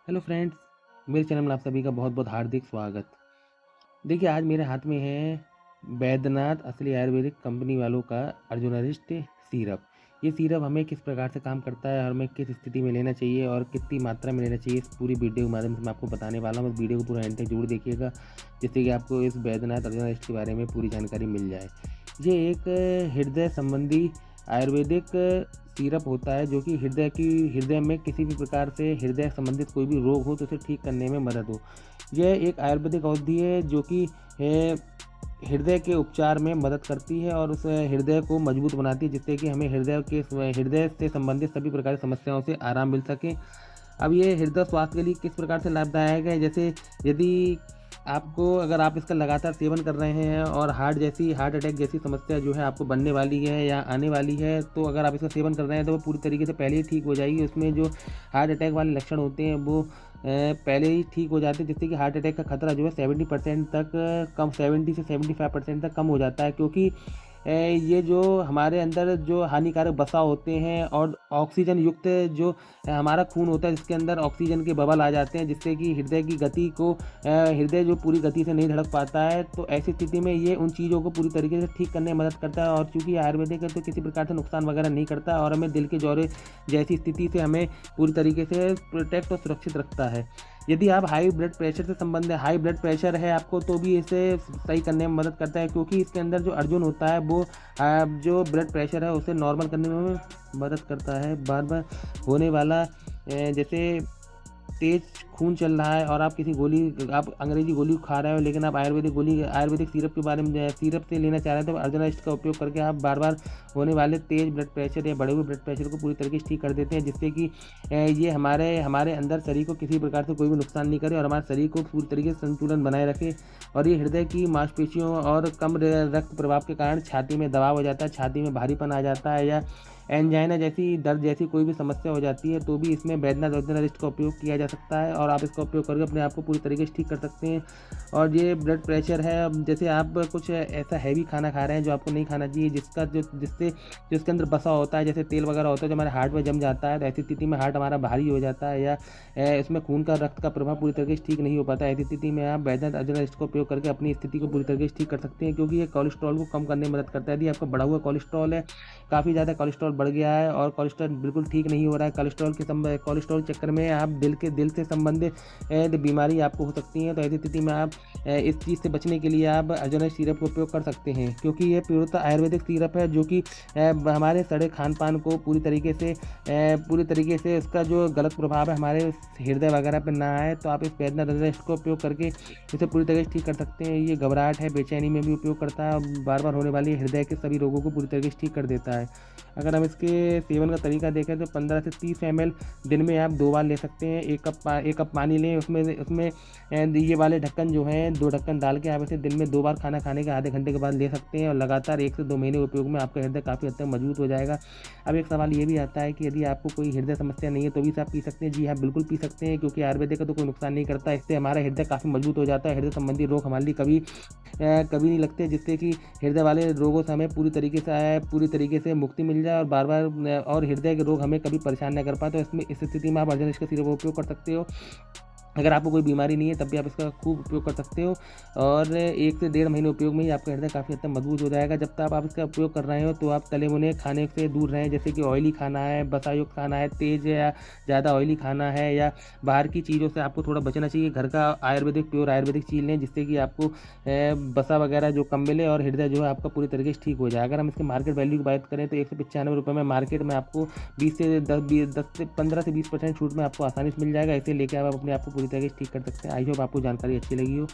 Hello friends, मेरे channel में आप सभी का बहुत बहुत हार्दिक स्वागत। देखिए, आज मेरे हाथ में है बैद्यनाथ असली आयुर्वेदिक कंपनी वालों का अर्जुनरिस्ट सीरप। ये सीरप हमें किस प्रकार से काम करता है और हमें किस स्थिति में लेना चाहिए और कितनी मात्रा में लेना चाहिए, इस पूरी वीडियो के माध्यम से मैं आपको बताने वाला हूँ। इस वीडियो को पूरा एंड तक जरूर देखिएगा, जिससे कि आपको इस बैद्यनाथ अर्जुनरिस्ट के बारे में पूरी जानकारी मिल जाए। ये एक हृदय संबंधी आयुर्वेदिक सिरप होता है, जो कि हृदय में किसी भी प्रकार से हृदय संबंधित कोई भी रोग हो तो उसे ठीक करने में मदद हो। यह एक आयुर्वेदिक औषधि है जो कि हृदय के उपचार में मदद करती है और उस हृदय को मजबूत बनाती है, जिससे कि हमें हृदय से संबंधित सभी प्रकार की समस्याओं से आराम मिल सके। अब ये हृदय स्वास्थ्य के लिए किस प्रकार से लाभदायक है, जैसे यदि अगर आप इसका लगातार सेवन कर रहे हैं और हार्ट अटैक जैसी समस्या जो है आपको बनने वाली है या आने वाली है, तो अगर आप इसका सेवन कर रहे हैं तो वो पूरी तरीके से पहले ही ठीक हो जाएगी। उसमें जो हार्ट अटैक वाले लक्षण होते हैं वो पहले ही ठीक हो जाते हैं, जिससे कि हार्ट अटैक का खतरा जो है 70% तक कम 70 से 75% तक कम हो जाता है। क्योंकि ये जो हमारे अंदर जो हानिकारक वसा होते हैं और ऑक्सीजन युक्त जो हमारा खून होता है, जिसके अंदर ऑक्सीजन के बबल आ जाते हैं, जिससे कि हृदय जो पूरी गति से नहीं धड़क पाता है। तो ऐसी स्थिति में ये उन चीज़ों को पूरी तरीके से ठीक करने में मदद करता है। और चूँकि आयुर्वेदिक है तो किसी प्रकार से नुकसान वगैरह नहीं करता और हमें दिल के दौरे जैसी स्थिति से हमें पूरी तरीके से प्रोटेक्ट और सुरक्षित रखता है। यदि आप हाई ब्लड प्रेशर है आपको, तो भी इसे सही करने में मदद करता है, क्योंकि इसके अंदर जो अर्जुन होता है वो जो ब्लड प्रेशर है उसे नॉर्मल करने में मदद करता है। बार बार होने वाला जैसे तेज खून चल रहा है और आप अंग्रेजी गोली खा रहे हो, लेकिन आप आयुर्वेदिक सिरप से लेना चाह रहे हैं, तो अर्जुनाइस्ट का उपयोग करके आप बार बार होने वाले तेज ब्लड प्रेशर या बढ़े हुए ब्लड प्रेशर को पूरी तरीके से ठीक कर देते हैं, जिससे कि ये हमारे अंदर शरीर को किसी प्रकार से कोई भी नुकसान नहीं करे और हमारे शरीर को पूरी तरीके से संतुलन बनाए रखे। और ये हृदय की मांसपेशियों और कम रक्त प्रवाह के कारण छाती में दबाव हो जाता है, छाती में भारीपन आ जाता है या एंजाइना जैसी दर्द जैसी कोई भी समस्या हो जाती है, तो भी इसमें बैद्यनाथ अर्जुनरिस्ट का उपयोग किया जा सकता है और आप इसका उपयोग करके अपने आप को पूरी तरीके से ठीक कर सकते हैं। और ये ब्लड प्रेशर है, अब जैसे आप कुछ ऐसा हैवी खाना खा रहे हैं जो आपको नहीं खाना चाहिए, जिससे जो इसके अंदर बसा होता है, जैसे तेल वगैरह होता है जो हमारे हार्ट में जम जाता है, तो ऐसी स्थिति में हार्ट हमारा भारी हो जाता है या इसमें खून का रक्त का प्रभाव पूरी तरीके से ठीक नहीं हो पाता है। ऐसी स्थिति में आप बैद्यनाथ अर्जुनरिस्ट का उपयोग करके अपनी स्थिति को पूरी तरीके से ठीक कर सकते हैं, क्योंकि ये कोलेस्ट्रॉल को कम करने में मदद करता है। यदि आपका बढ़ा हुआ कोलेस्ट्रॉल है, काफ़ी ज़्यादा कोलेस्ट्रॉल बढ़ गया है और कोलेस्ट्रॉल बिल्कुल ठीक नहीं हो रहा है, कोलेस्ट्रॉल चक्कर में आप दिल से संबंधित बीमारी आपको हो सकती है। तो ऐसी स्थिति में आप इस चीज़ से बचने के लिए आप अर्जुनरिस्ट सिरप का उपयोग कर सकते हैं, क्योंकि ये प्योरतः आयुर्वेदिक सिरप है, जो कि हमारे सड़े खान पान को पूरी तरीके से उसका जो गलत प्रभाव है हमारे हृदय वगैरह पर ना आए। तो आप इस बैद्यनाथ अर्जुनरिस्ट का उपयोग करके इसे पूरी तरीके से ठीक कर सकते हैं। ये घबराहट है, बेचैनी में भी उपयोग करता है और बार बार होने वाली हृदय के सभी रोगों को पूरी तरीके से ठीक कर देता है। अगर हम इसके सेवन का तरीका देखें तो 15 से 30 ml दिन में आप 2 बार ले सकते हैं। एक कप पानी लें, उसमें ये वाले ढक्कन जो हैं 2 ढक्कन डाल के आप इसे दिन में 2 बार खाना खाने के आधे घंटे के बाद ले सकते हैं और लगातार 1 से 2 महीने के उपयोग में आपका हृदय काफ़ी हद तक मजबूत हो जाएगा। अब एक सवाल ये भी आता है कि यदि आपको कोई हृदय समस्या नहीं है तो भी इसे आप पी सकते हैं। जी हाँ, बिल्कुल पी सकते हैं, क्योंकि आयुर्वेदिक का तो कोई नुकसान नहीं करता। इससे हमारा हृदय काफ़ी मजबूत हो जाता है, हृदय संबंधी रोग हमारे लिए कभी नहीं लगते, जिससे कि हृदय वाले रोगों से हमें पूरी तरीके से मुक्ति मिल जाए और बार बार और हृदय के रोग हमें कभी परेशान न कर पाए। तो इस स्थिति में आप अर्जुनरिस्ट का सिरप का उपयोग कर सकते हो। अगर आपको कोई बीमारी नहीं है तब भी आप इसका खूब उपयोग कर सकते हो और 1 से 1.5 महीने उपयोग में ही आपका हृदय काफ़ी हद तक मजबूत हो जाएगा। जब तक आप इसका उपयोग कर रहे हो तो आप तले भुने खाने से दूर रहें, जैसे कि ऑयली खाना है, वसायुक्त खाना है, तेज़ या ज़्यादा ऑयली खाना है या बाहर की चीज़ों से आपको थोड़ा बचना चाहिए। घर का प्योर आयुर्वेदिक चीज़ लें, जिससे कि आपको वसा वगैरह जो कम मिले और हृदय जो है आपका पूरी तरीके से ठीक हो जाए। अगर हम इसके मार्केट वैल्यू की बात करें तो 195 रुपये में मार्केट में आपको 10 से 15 से 20% छूट में आपको आसानी से मिल जाएगा। इसे लेकर आप अपने आप को पूरी तरीके से ठीक कर सकते हैं। आई होप आपको जानकारी अच्छी लगी हो।